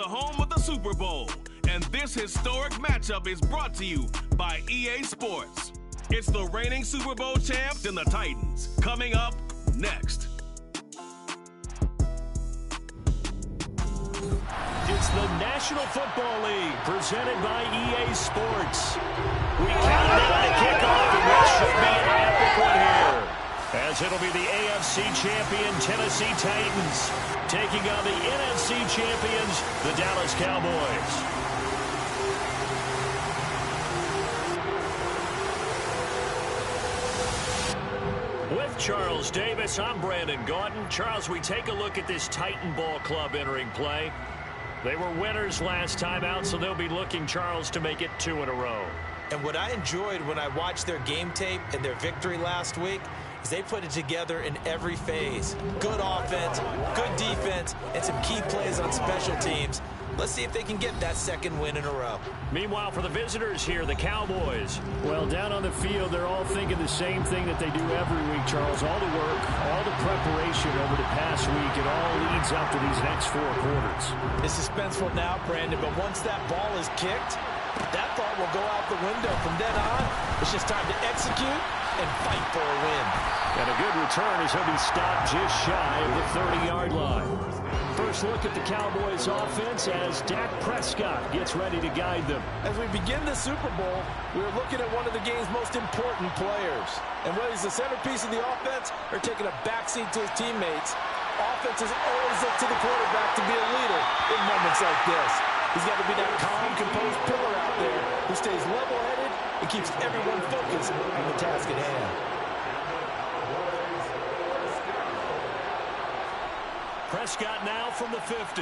home of the Super Bowl, and this historic matchup is brought to you by EA Sports. It's the reigning Super Bowl champs and the Titans, coming up next. It's the National Football League, presented by EA Sports. We count down to kickoff, and this should be an epic one here, as it'll be the AFC champion Tennessee Titans taking on the NFC champions, the Dallas Cowboys. With Charles Davis, I'm Brandon Gaudin. Charles, we take a look at this Titan Ball Club entering play. They were winners last time out, so they'll be looking, Charles, to make it 2 in a row. And what I enjoyed when I watched their game tape and their victory last week is they put it together in every phase. Good offense, good defense, and some key plays on special teams. Let's see if they can get that second win in a row. Meanwhile, for the visitors here, the Cowboys. Well, down on the field, they're all thinking the same thing that they do every week, Charles. All the work, all the preparation over the past week, it all leads up to these next 4 quarters. It's suspenseful now, Brandon, but once that ball is kicked, that thought will go out the window. From then on, it's just time to execute and fight for a win. And a good return as he'll be stopped just shy of the 30-yard line. First look at the Cowboys offense as Dak Prescott gets ready to guide them. As we begin the Super Bowl, we're looking at one of the game's most important players. And whether he's the centerpiece of the offense or taking a backseat to his teammates, offenses always look to the quarterback to be a leader in moments like this. He's got to be that calm, composed pillar out there who stays level-headed and keeps everyone focused on the task at hand. Prescott now from the 50.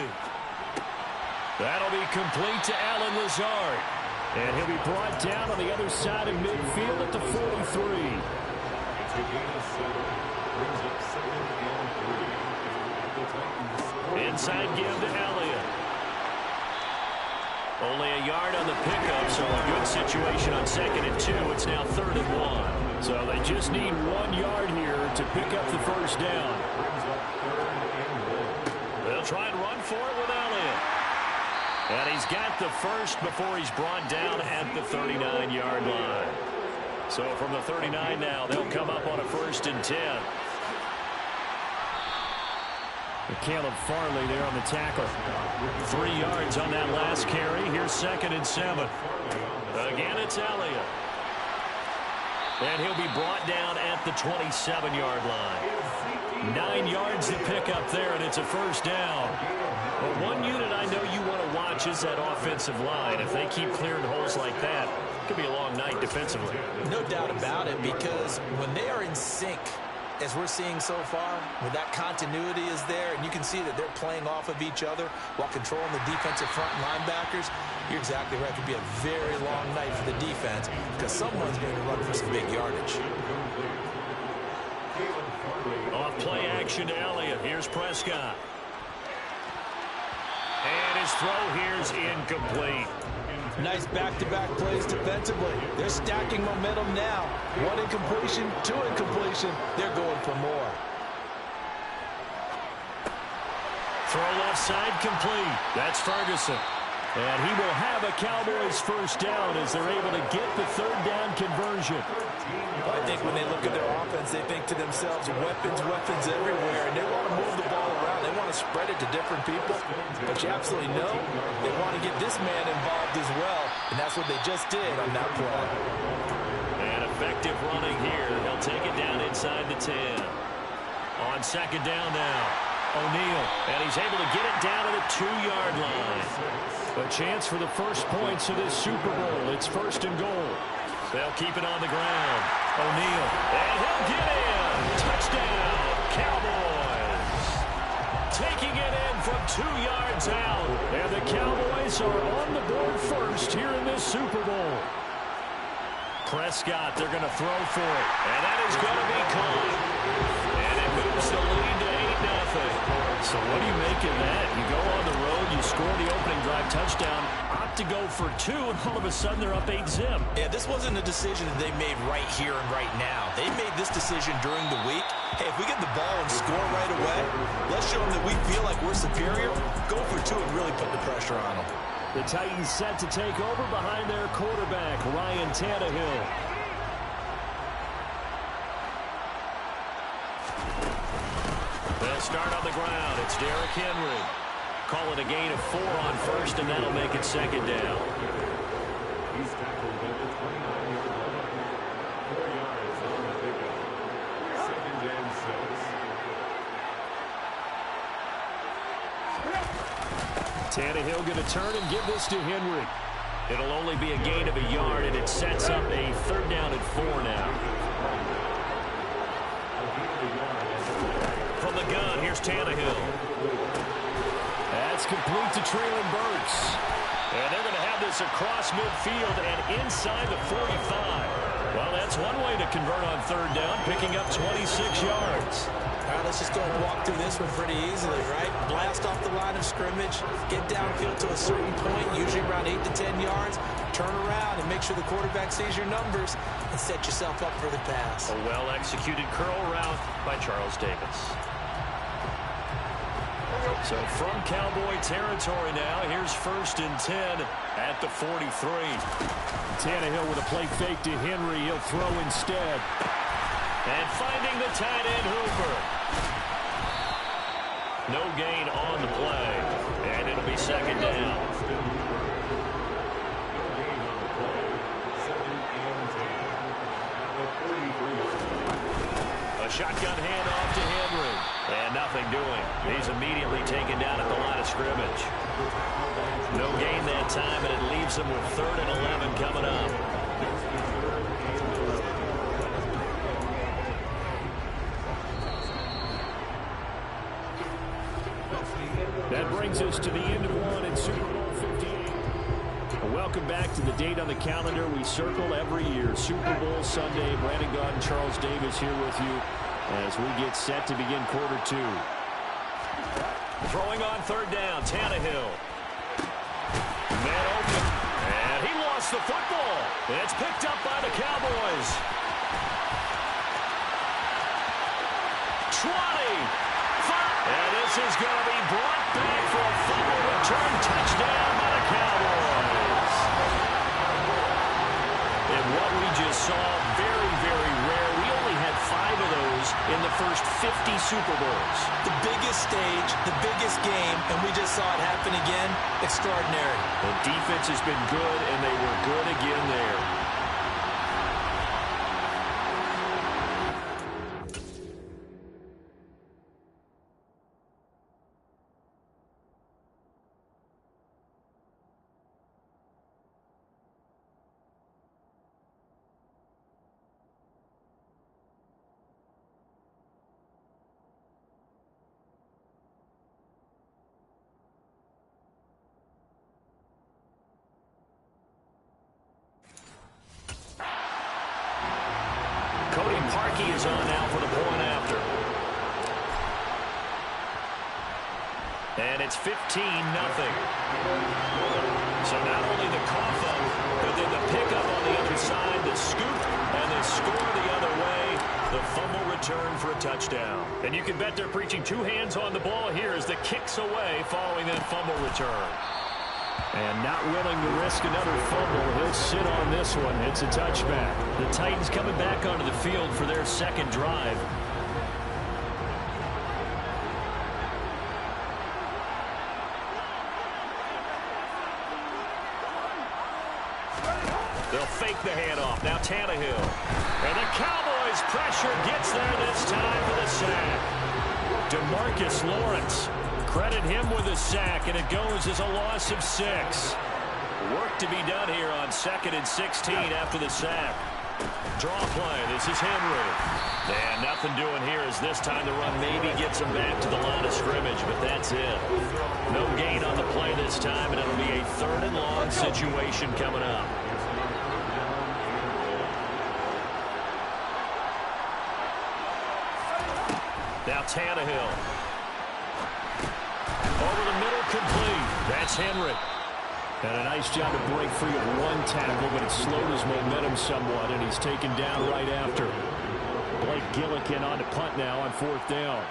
That'll be complete to Allen Lazard. And he'll be brought down on the other side of midfield at the 43. Inside give to Elliott. Only a yard on the pickup, so a good situation on 2nd and 2. It's now 3rd and 1. So they just need 1 yard here to pick up the first down. They'll try and run for it with Elliott. And he's got the first before he's brought down at the 39-yard line. So from the 39 now, they'll come up on a 1st and 10. Caleb Farley there on the tackle. 3 yards on that last carry. Here's 2nd and 7. Again, it's Elliott. And he'll be brought down at the 27-yard line. 9 yards to pick up there, and it's a first down. But one unit I know you want to watch is that offensive line. If they keep clearing holes like that, it could be a long night defensively. No doubt about it, because when they are in sync, as we're seeing so far, when that continuity is there, and you can see that they're playing off of each other while controlling the defensive front linebackers, you're exactly right. It could be a very long night for the defense because someone's going to run for some big yardage. Off play action to Elliott. Here's Prescott. And his throw here's incomplete. Nice back-to-back plays defensively. They're stacking momentum now. 1 incompletion, 2 incompletion. They're going for more. Throw left side complete. That's Ferguson. And he will have a Cowboys first down as they're able to get the 3rd down conversion. Well, I think when they look at their offense, they think to themselves, weapons, weapons everywhere, and they want to move the ball around. They want to spread it to different people. But you absolutely know they want to get this man involved as well, and that's what they just did on that play. And effective running here. They'll take it down inside the 10. On 2nd down now, O'Neal, and he's able to get it down to the 2-yard line. A chance for the first points of this Super Bowl. It's 1st and goal. They'll keep it on the ground. O'Neal, and he'll get in. Touchdown, Cowboys. Taking it in from 2 yards out. And the Cowboys are on the board first here in this Super Bowl. Prescott, they're going to throw for it. And that is going to be caught. And it moves the lead to 8-0. So what do you make of that? You go on the road, you you score the opening drive touchdown, opt to go for 2, and all of a sudden they're up 8-zip. Yeah, this wasn't a decision that they made right here and right now. They made this decision during the week. Hey, if we get the ball and score right away, let's show them that we feel like we're superior. Go for 2 and really put the pressure on them. The Titans set to take over behind their quarterback, Ryan Tannehill. They'll start on the ground. It's Derrick Henry. Call it a gain of 4 on first, and that'll make it second down. He's tackled at the 29-yard line. 4 yards on the pickup. 2nd and 6. Tannehill going to turn and give this to Henry. It'll only be a gain of a yard, and it sets up a 3rd down and 4 now. From the gun, here's Tannehill. That's complete to Traylon Burks. And they're going to have this across midfield and inside the 45. Well, that's one way to convert on 3rd down, picking up 26 yards. All right, let's just go and walk through this one pretty easily, right? Blast off the line of scrimmage, get downfield to a certain point, usually around 8 to 10 yards, turn around and make sure the quarterback sees your numbers and set yourself up for the pass. A well-executed curl route by Charles Davis. So from Cowboy territory now, here's 1st and 10 at the 43. Tannehill with a play fake to Henry. He'll throw instead. And finding the tight end, Hooper. No gain on the play. And it'll be 2nd down. A shotgun handoff to Henry. And nothing doing. He's immediately taken down at the line of scrimmage. No gain that time, and it leaves him with 3rd and 11 coming up. That brings us to the end of one in Super Bowl 58. Welcome back to the date on the calendar we circle every year. Super Bowl Sunday. Brandon Gaudin and Charles Davis here with you as we get set to begin quarter 2. Throwing on 3rd down, Tannehill. Man open. And he lost the football. It's picked up by the Cowboys. 20. And this is going to be brought back for a fumble return touchdown by the Cowboys. And what we just saw, very, very rare. We only had 5 of those in the first 50 Super Bowls. The biggest stage, the biggest game, and we just saw it happen again. Extraordinary. The defense has been good, and they were good again there. Parkey is on now for the point after. And it's 15-0. So not only the cough up, but then the pickup on the other side, the scoop, and the score the other way. The fumble return for a touchdown. And you can bet they're preaching 2 hands on the ball here as the kick's away following that fumble return. And not willing to risk another fumble. He'll sit on this one. It's a touchback. The Titans coming back onto the field for their 2nd drive. They'll fake the handoff. Now Tannehill. And the Cowboys pressure gets there this time for the sack. DeMarcus Lawrence. Credit him with a sack, and it goes as a loss of 6. Work to be done here on 2nd and 16 after the sack. Draw play. This is Henry. And nothing doing here as this time the run maybe gets him back to the line of scrimmage, but that's it. No gain on the play this time, and it'll be a 3rd and long situation coming up. Now Tannehill. Over the middle, complete. Henry. And a nice job to break free of one tackle, but it slowed his momentum somewhat, and he's taken down right after. Blake Gillikin on to punt now on 4th down.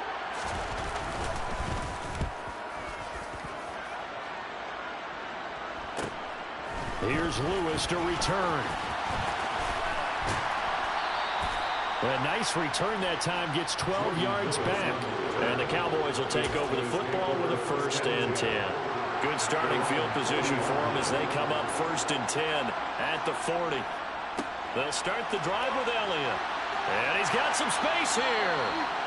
Here's Lewis to return. A nice return that time, gets 12 yards back. And the Cowboys will take over the football with a 1st and 10. Good starting field position for them as they come up 1st and 10 at the 40. They'll start the drive with Elliott. And he's got some space here.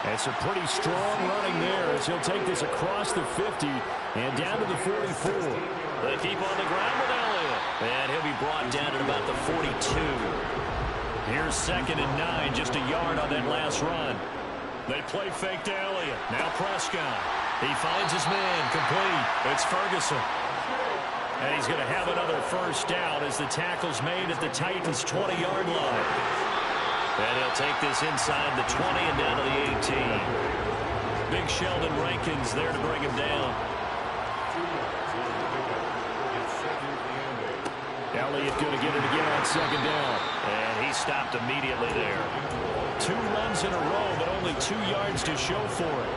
That's a pretty strong running there as he'll take this across the 50 and down to the 44. They keep on the ground with Elliott. And he'll be brought down at about the 42. Here's 2nd and 9, just a yard on that last run. They play fake to Elliott. Now Prescott. He finds his man, complete. It's Ferguson. And he's going to have another 1st down as the tackle's made at the Titans' 20-yard line. And he'll take this inside the 20 and down to the 18. Big Sheldon Rankins there to bring him down. Elliott going to get it again on 2nd down. And he stopped immediately there. 2 runs in a row, but only 2 yards to show for it.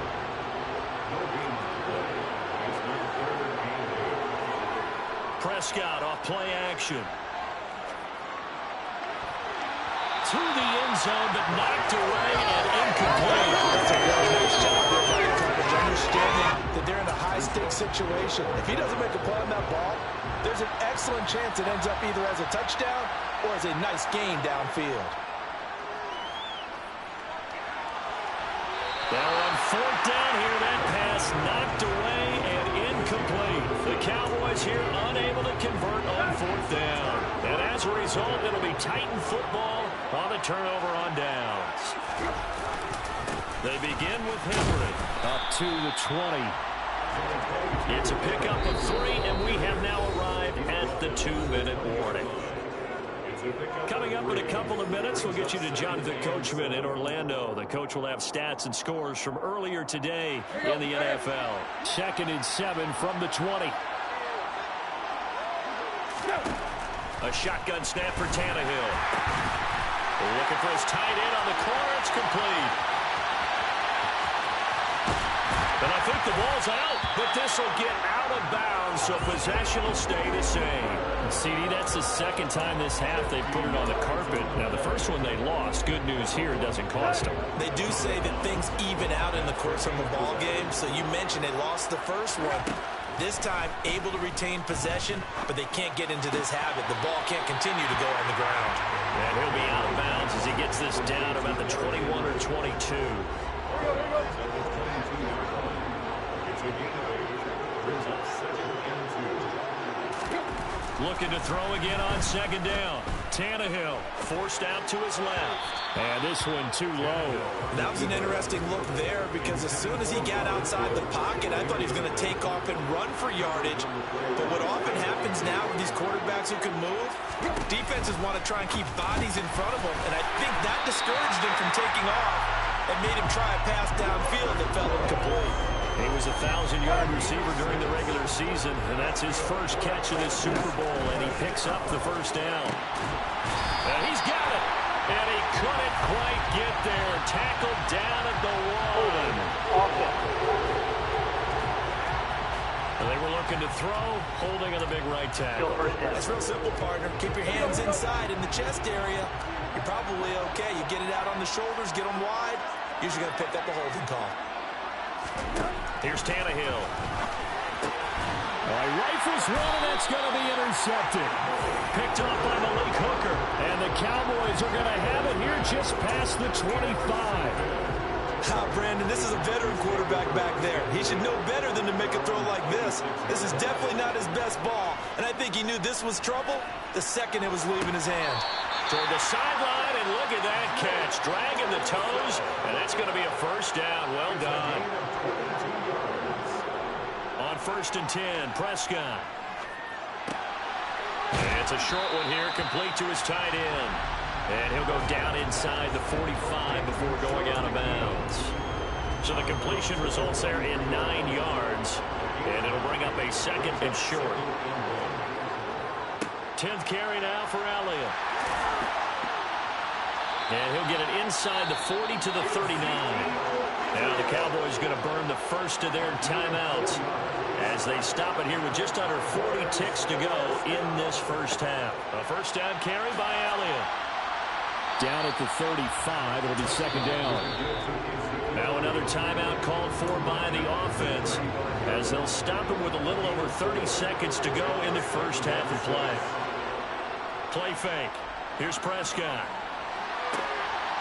Prescott off play action. To the end zone, but knocked away and incomplete. That's a really nice job there by the coverage, understanding that they're in a high-stakes situation. If he doesn't make a play on that ball, there's an excellent chance it ends up either as a touchdown or as a nice gain downfield. Now on 4th down here, that pass knocked away and incomplete. The Cowboys here unable to convert on 4th down. And as a result, it'll be Titan football on the turnover on downs. They begin with Henry. Up to the 20. It's a pickup of 3, and we have now arrived at the 2-minute warning. Coming up in a couple of minutes, we'll get you to Jonathan Coachman in Orlando. The coach will have stats and scores from earlier today in the NFL. 2nd and 7 from the 20. A shotgun snap for Tannehill. Looking for his tight end on the corner. It's complete. And I think the ball's out, but this will get out of bounds, so possession will stay the same. CD, that's the 2nd time this half they put it on the carpet. Now, the first one they lost. Good news here, it doesn't cost them. They do say that things even out in the course of a ball game. So you mentioned they lost the first one. This time, able to retain possession, but they can't get into this habit. The ball can't continue to go on the ground. And he'll be out of bounds as he gets this down about the 21 or 22. Looking to throw again on 2nd down. Tannehill forced out to his left. And this one too low. That was an interesting look there because as soon as he got outside the pocket, I thought he was going to take off and run for yardage. But what often happens now with these quarterbacks who can move, defenses want to try and keep bodies in front of them. And I think that discouraged him from taking off and made him try a pass downfield that fell incomplete. He was a 1,000-yard receiver during the regular season, and that's his first catch in this Super Bowl, and he picks up the 1st down. And he's got it, and he couldn't quite get there. Tackled down at the 1. They were looking to throw, holding on the big right tackle. It's real simple, partner. Keep your hands inside in the chest area. You're probably okay. You get it out on the shoulders, get them wide. Usually going to pick up a holding call. Here's Tannehill. Rifles one, and that's going to be intercepted. Picked up by Malik Hooker. And the Cowboys are going to have it here just past the 25. Brandon, this is a veteran quarterback back there. He should know better than to make a throw like this. This is definitely not his best ball, and I think he knew this was trouble the second it was leaving his hand. Toward the sideline, and look at that catch. Dragging the toes, and that's going to be a 1st down. Well done. On 1st and 10, Prescott. And it's a short one here, complete to his tight end. And he'll go down inside the 45 before going out of bounds. So the completion results there in 9 yards. And it'll bring up a second and short. 10th carry now for Elliott. And he'll get it inside the 40 to the 39. Now the Cowboys going to burn the first of their timeouts as they stop it here with just under 40 ticks to go in this first half. A first down carry by Elliott. Down at the 35, it'll be second down. Now another timeout called for by the offense as they'll stop it with a little over 30 seconds to go in the first half of play. Play fake. Here's Prescott.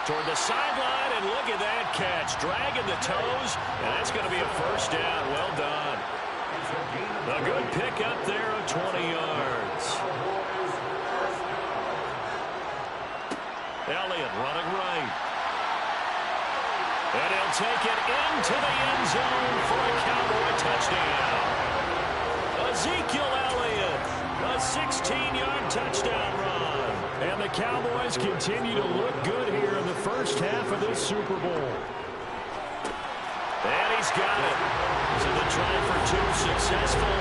Toward the sideline, and look at that catch. Dragging the toes, and that's going to be a first down. Well done. A good pick up there of 20 yards. Elliott running right. And he'll take it into the end zone for a Cowboy touchdown. Ezekiel Elliott, a 16-yard touchdown run. And the Cowboys continue to look good here in the first half of this Super Bowl. And he's got it. So the try for two successful.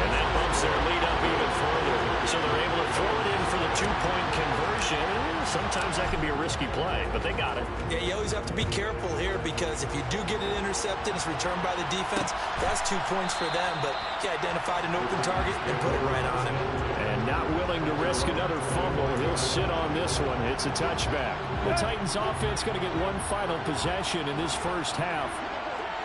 And that bumps their lead up even further. So they're able to throw it in for the two-point conversion. Sometimes that can be a risky play, but they got it. Yeah, you always have to be careful here because if you do get it intercepted, it's returned by the defense. That's 2 points for them, but he identified an open target and put it right on him. And not willing to risk another fumble. He'll sit on this one. It's a touchback. The Titans offense going to get one final possession in this first half.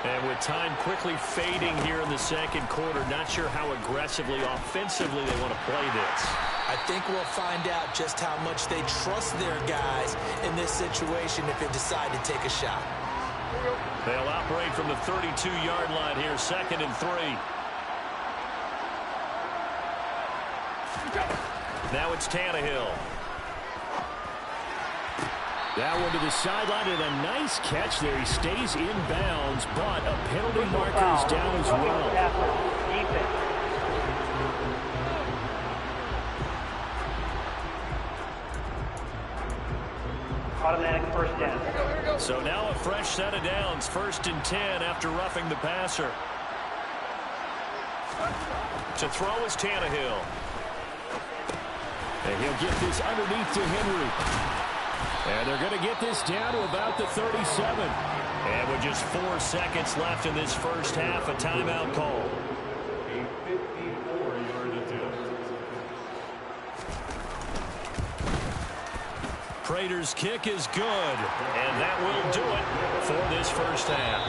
And with time quickly fading here in the second quarter, not sure how aggressively, offensively they want to play this. I think we'll find out just how much they trust their guys in this situation if they decide to take a shot. They'll operate from the 32-yard line here, 2nd and 3. Now it's Tannehill. That one to the sideline, and a nice catch there. He stays in bounds, but a penalty marker is down as well. Automatic first down. So now a fresh set of downs, 1st and 10 after roughing the passer. To throw is Tannehill. And he'll get this underneath to Henry. And they're going to get this down to about the 37. And with just 4 seconds left in this first half, a timeout call. A 54-yard attempt. Prater's kick is good, and that will do it for this first half.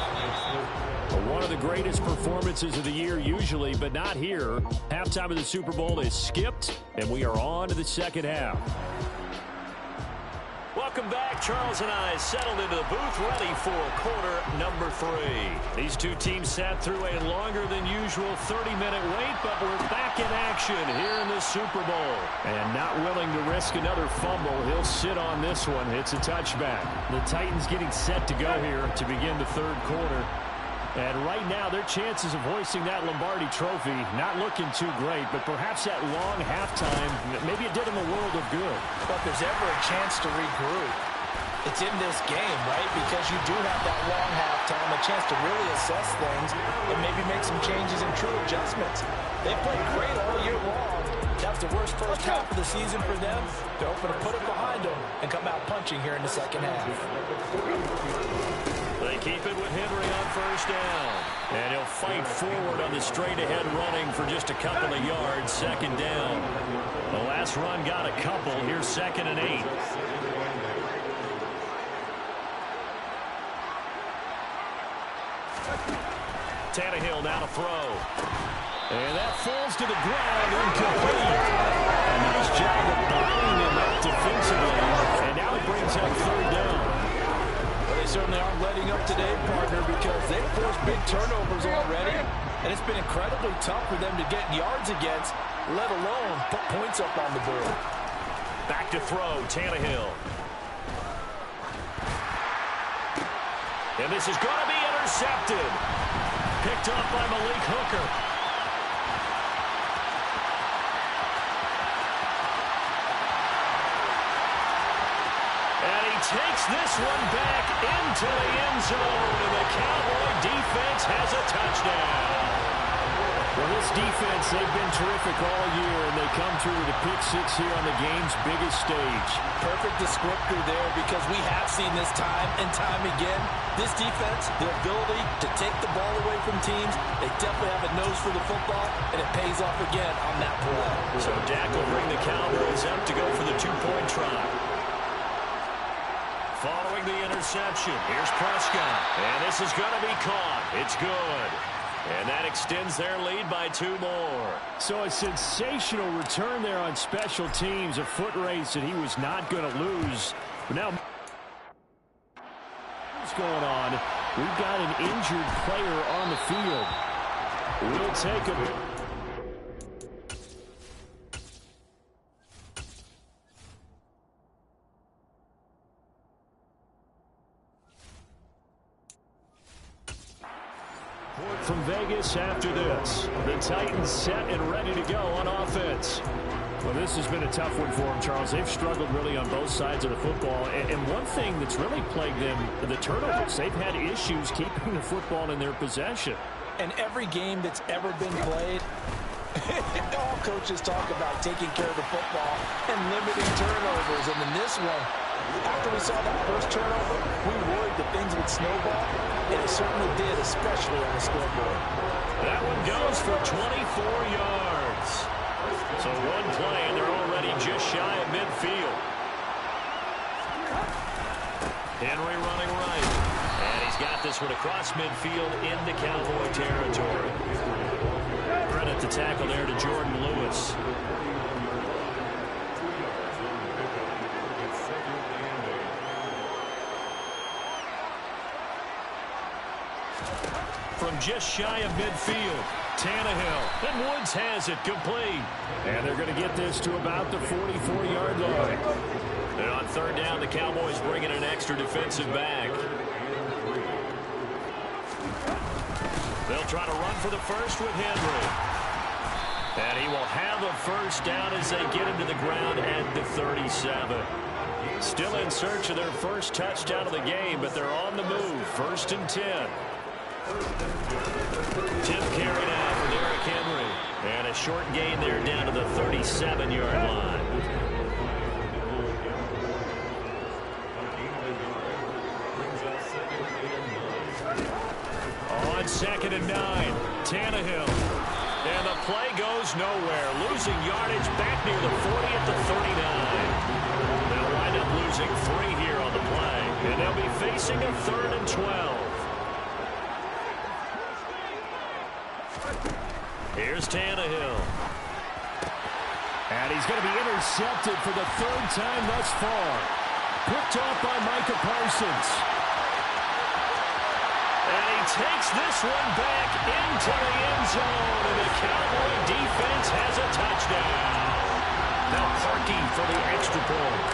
One of the greatest performances of the year usually, but not here. Halftime of the Super Bowl is skipped, and we are on to the second half. Welcome back. Charles and I settled into the booth, ready for quarter number 3. These two teams sat through a longer than usual 30-minute wait, but we're back in action here in the Super Bowl. And not willing to risk another fumble, he'll sit on this one. It's a touchback. The Titans getting set to go here to begin the third quarter. And right now, their chances of hoisting that Lombardi trophy not looking too great, but perhaps that long halftime, maybe it did them a world of good. But if there's ever a chance to regroup, it's in this game, right? Because you do have that long halftime, a chance to really assess things and maybe make some changes and true adjustments. They played great all year long. That's the worst first half of the season for them. They're hoping to put it behind them and come out punching here in the second half. They keep it with Henry on first down. And he'll fight forward on the straight-ahead running for just a couple of yards, second down. The last run got a couple. Here's 2nd and 8. Tannehill now to throw. And that falls to the ground, incomplete. A nice job of buying him up defensively. And now it brings up third down. Well, they certainly aren't letting up today, partner, because they've forced big turnovers already. And it's been incredibly tough for them to get yards against, let alone put points up on the board. Back to throw, Tannehill. And this is going to be intercepted. Picked up by Malik Hooker. And he takes this one back into the end zone, and the Cowboy defense has a touchdown. Well, this defense, they've been terrific all year, and they come through with a pick six here on the game's biggest stage. Perfect descriptor there, because we have seen this time and time again. This defense, their ability to take the ball away from teams, they definitely have a nose for the football, and it pays off again on that play. So Dak will bring the Cowboys up to go for the two-point try. Following the interception, here's Prescott. And this is going to be caught. It's good. And that extends their lead by 2 more. So a sensational return there on special teams. A foot race that he was not going to lose. But now, what's going on? We've got an injured player on the field. We'll take a... From Vegas after this. The Titans set and ready to go on offense. Well, this has been a tough one for them, Charles. They've struggled really on both sides of the football. And one thing that's really plagued them, the turnovers. They've had issues keeping the football in their possession. And every game that's ever been played, all coaches talk about taking care of the football and limiting turnovers. And in this one, after we saw that first turnover, we worried that things would snowball, and it certainly did, especially on the scoreboard. That one goes for 24 yards. So one play, and they're already just shy of midfield. Henry running right. And he's got this one across midfield into Cowboy territory. Credit the tackle there to Jordan Lewis. From just shy of midfield, Tannehill, and Woods has it complete. And they're going to get this to about the 44-yard line. And on third down, the Cowboys bring in an extra defensive back. They'll try to run for the first with Henry. And he will have a first down as they get into the ground at the 37. Still in search of their first touchdown of the game, but they're on the move. 1st and 10. Tip carried out for Derrick Henry. And a short gain there down to the 37-yard line. On 2nd and 9, Tannehill. And the play goes nowhere. Losing yardage back near the 40 at the 39. They'll wind up losing 3 here on the play. And they'll be facing a 3rd and 12. Here's Tannehill. And he's going to be intercepted for the 3rd time thus far. Picked off by Micah Parsons. And he takes this one back into the end zone. And the Cowboy defense has a touchdown. Now Parkey for the extra point.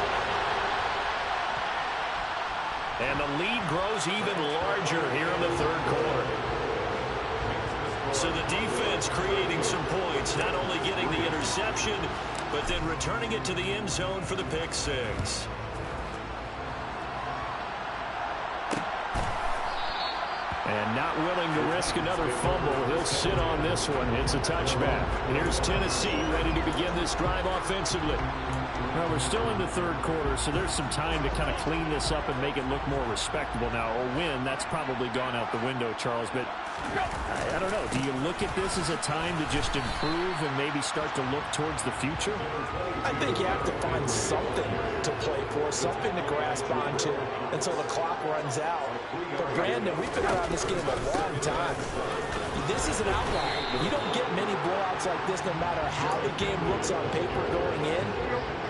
And the lead grows even larger here in the 3rd quarter. So the defense creating some points, not only getting the interception, but then returning it to the end zone for the pick six. And not willing to risk another fumble. He'll sit on this one. It's a touchback. And here's Tennessee ready to begin this drive offensively. Well, we're still in the 3rd quarter, so there's some time to kind of clean this up and make it look more respectable now. A win, that's probably gone out the window, Charles. But I don't know. Do you look at this as a time to just improve and maybe start to look towards the future? I think you have to find something to play for, something to grasp onto until the clock runs out. But Brandon, we've been around this game a long time. This is an outlier. You don't get many blowouts like this no matter how the game looks on paper going in.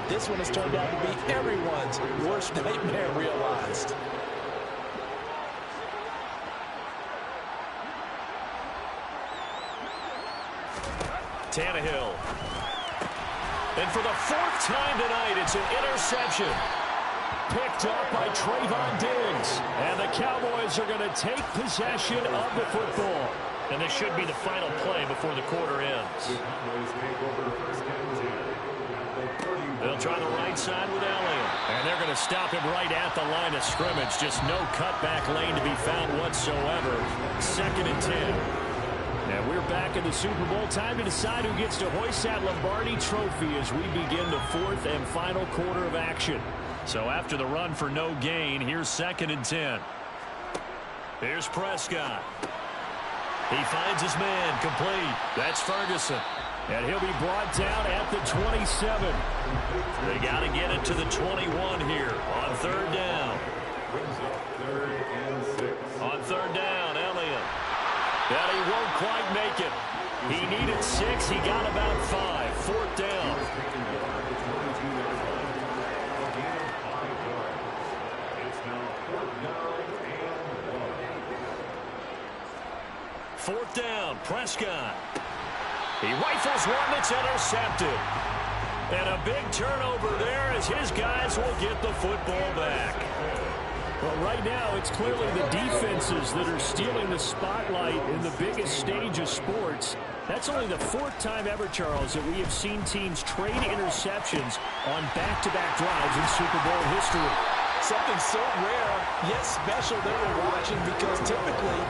This one has turned out to be everyone's worst nightmare realized. Tannehill. And for the 4th time tonight, it's an interception. Picked up by Trayvon Diggs. And the Cowboys are going to take possession of the football. And this should be the final play before the quarter ends. They'll try the right side with Elliott. And they're going to stop him right at the line of scrimmage. Just no cutback lane to be found whatsoever. 2nd and 10. And we're we're back in the Super Bowl. Time to decide who gets to hoist that Lombardi trophy as we begin the fourth and final quarter of action. So after the run for no gain, here's 2nd and 10. Here's Prescott. He finds his man complete. That's Ferguson. And he'll be brought down at the 27. They got to get it to the 21 here on 3rd down. Brings up 3rd and 6. On 3rd down, Elliott. And he won't quite make it. He needed 6. He got about 5. 4th down. Taken down at the 22-yard line. Again, 5 yards. It's now 4th down and 1. 4th down, Prescott. He rifles one that's intercepted. And a big turnover there as his guys will get the football back. Well, right now, it's clearly the defenses that are stealing the spotlight in the biggest stage of sports. That's only the 4th time ever, Charles, that we have seen teams trade interceptions on back-to-back drives in Super Bowl history. Something so rare, yet special that we're watching, because typically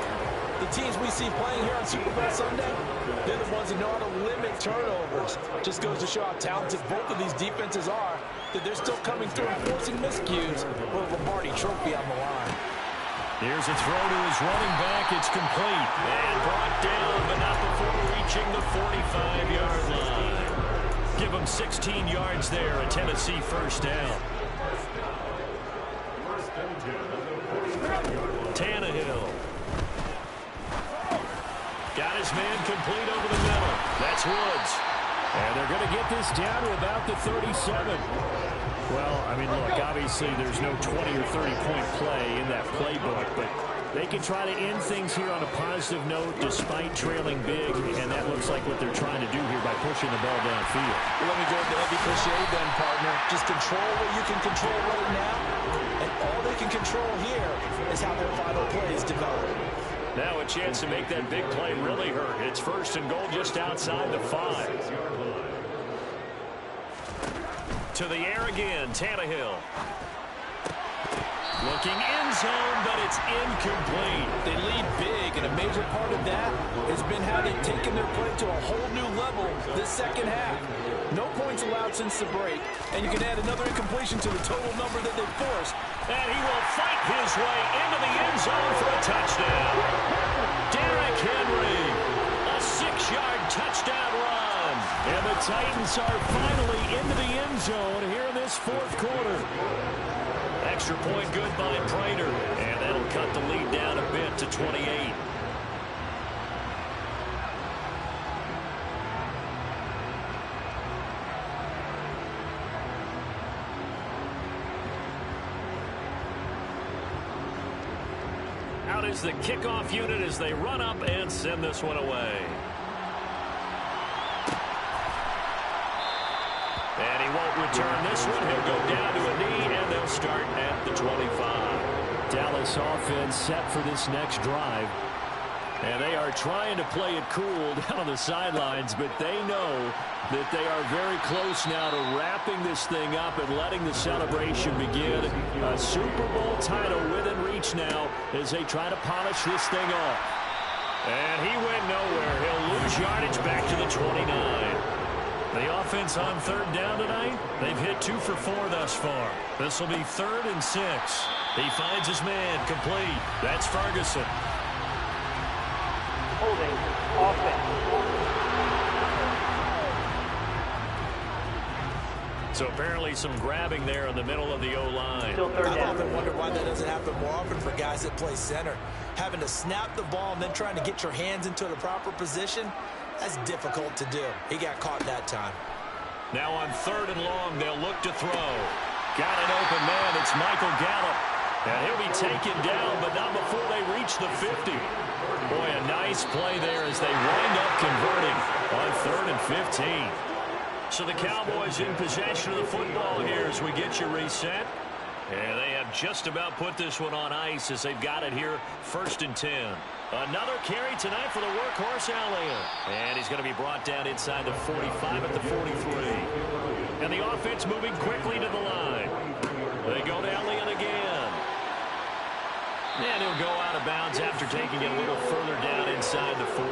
the teams we see playing here on Super Bowl Sunday, they're the ones that know how to limit turnovers. Just goes to show how talented both of these defenses are, that they're still coming through and forcing miscues with a Lombardi trophy on the line. Here's a throw to his running back. It's complete. And brought down, but not before reaching the 45-yard line. Give him 16 yards there, a Tennessee 1st down. Tannehill. Got his man complete over the middle. That's Woods. And they're going to get this down to about the 37. Well, I mean, look, obviously there's no 20 or 30-point play in that playbook, but they can try to end things here on a positive note despite trailing big, and that looks like what they're trying to do here by pushing the ball downfield. Well, let me go with the heavy cliche then, partner. Just control what you can control right now, and all they can control here is how their final plays develop. Now a chance to make that big play really hurt. It's 1st and goal just outside the 5. To the air again, Tannehill. Looking end zone, but it's incomplete. They lead big, and a major part of that has been how they've taken their play to a whole new level this second half. No points allowed since the break, and you can add another incompletion to the total number that they forced. And he will fight his way into the end zone for a touchdown. Derrick Henry, a 6-yard touchdown run. And the Titans are finally into the end zone here in this 4th quarter. Extra point good by Prater, and that'll cut the lead down a bit to 28. Out is the kickoff unit as they run up and send this one away. And he won't return this one. He'll go down to a knee, and they'll start at the 25. Dallas offense set for this next drive. And they are trying to play it cool down on the sidelines, but they know that they are very close now to wrapping this thing up and letting the celebration begin. A Super Bowl title within reach now as they try to polish this thing off. And he went nowhere. He'll lose yardage back to the 29. The offense on 3rd down tonight, they've hit 2 for 4 thus far. This will be 3rd and 6. He finds his man complete. That's Ferguson. Holding offense. So apparently some grabbing there in the middle of the O-line. Still 3rd I've down. often wondered why that doesn't happen more often for guys that play center. Having to snap the ball and then trying to get your hands into the proper position, that's difficult to do. He got caught that time. Now on 3rd and long, they'll look to throw. Got an open man. It's Michael Gallup. And he'll be taken down, but not before they reach the 50. Boy, a nice play there as they wind up converting on 3rd and 15. So the Cowboys in possession of the football here as we get you reset. And they have just about put this one on ice as they've got it here, 1st and 10. Another carry tonight for the workhorse Elliott. And he's going to be brought down inside the 45 at the 43. And the offense moving quickly to the line. They go to Elliott again. And he'll go out of bounds after taking it a little further down inside the 40.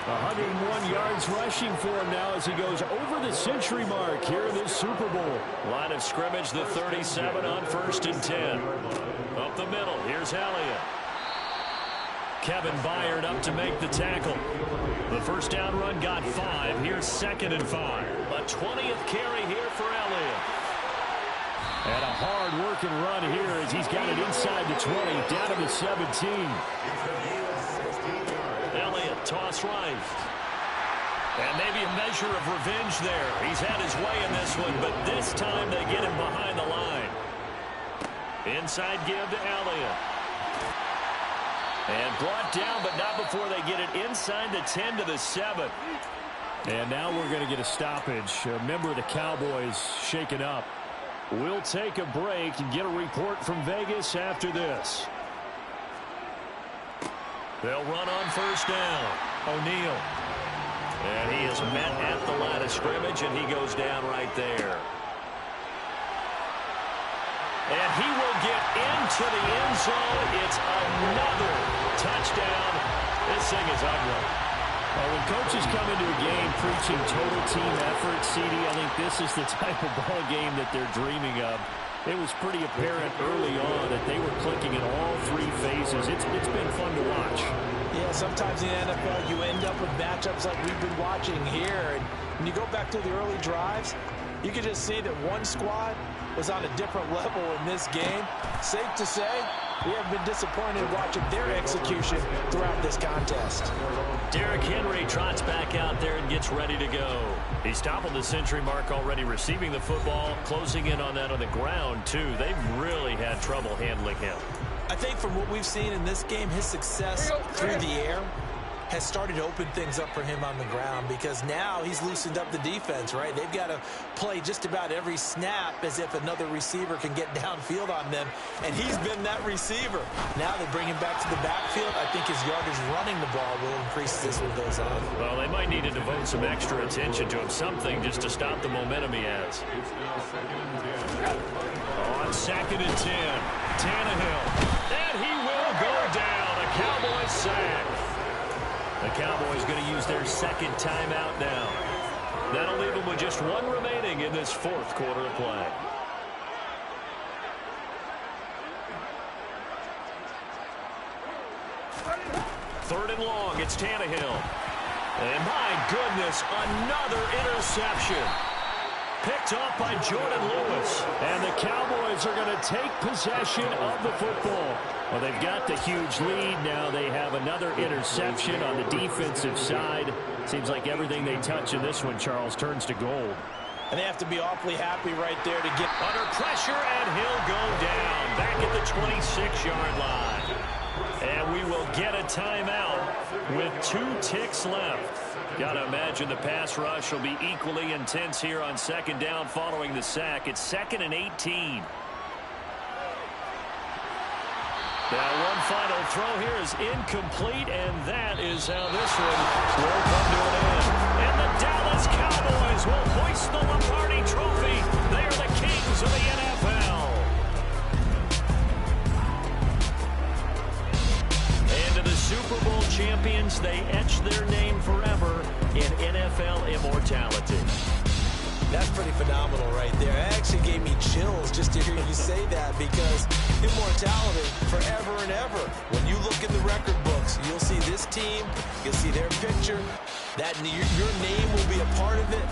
101 yards rushing for him now as he goes over the century mark here in this Super Bowl. Line of scrimmage, the 37 on 1st and 10. Up the middle, here's Elliott. Kevin Byard up to make the tackle. The first down run got 5. Here's 2nd and 5. A 20th carry here for Elliott. And a hard-working run here as he's got it inside the 20, down to the 17. Elliott, toss right. And maybe a measure of revenge there. He's had his way in this one, but this time they get him behind the line. Inside give to Elliott. And brought down, but not before they get it inside the 10 to the 7. And now we're going to get a stoppage. A member of the Cowboys shaken up. We'll take a break and get a report from Vegas after this. They'll run on first down. O'Neal. And he is met at the line of scrimmage, and he goes down right there. And he will get into the end zone. It's another touchdown. This thing is ugly. Well, when coaches come into a game preaching total team effort, CD, I think this is the type of ball game that they're dreaming of. It was pretty apparent early on that they were clicking in all 3 phases. It's been fun to watch. Yeah, sometimes in the NFL you end up with matchups like we've been watching here. And when you go back to the early drives, you can just see that one squad was on a different level in this game. Safe to say, we have been disappointed watching their execution throughout this contest. Derrick Henry trots back out there and gets ready to go. He's topped the century mark already, receiving the football, closing in on that on the ground, too. They've really had trouble handling him. I think from what we've seen in this game, his success through the air has started to open things up for him on the ground, because now he's loosened up the defense, right? They've got to play just about every snap as if another receiver can get downfield on them, and he's been that receiver. Now they bring him back to the backfield. I think his yardage running the ball will increase as this one goes on. Well, they might need to devote some extra attention to him, something just to stop the momentum he has. On 2nd and 10, Tannehill, and he will go down. A Cowboys sack. The Cowboys going to use their 2nd timeout now. That'll leave them with just 1 remaining in this 4th quarter of play. Third and long, it's Tannehill. And my goodness, another interception. Picked off by Jordan Lewis. And the Cowboys are going to take possession of the football. Well, they've got the huge lead. Now they have another interception on the defensive side. Seems like everything they touch in this one, Charles, turns to gold. And they have to be awfully happy right there to get under pressure, and he'll go down back at the 26-yard line. And we will get a timeout with 2 ticks left. Got to imagine the pass rush will be equally intense here on 2nd down following the sack. It's 2nd and 18. Now one final throw here is incomplete, and that is how this one will come to an end. And the Dallas Cowboys will hoist the Lombardi Trophy. They are the kings of the NFL. And to the Super Bowl champions, they etch their name forever in NFL immortality. That's pretty phenomenal right there. It actually gave me chills just to hear you say that, because immortality forever and ever. When you look in the record books, you'll see this team, you'll see their picture, that your name will be a part of it.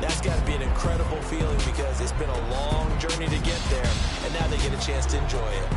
That's got to be an incredible feeling, because it's been a long journey to get there, and now they get a chance to enjoy it.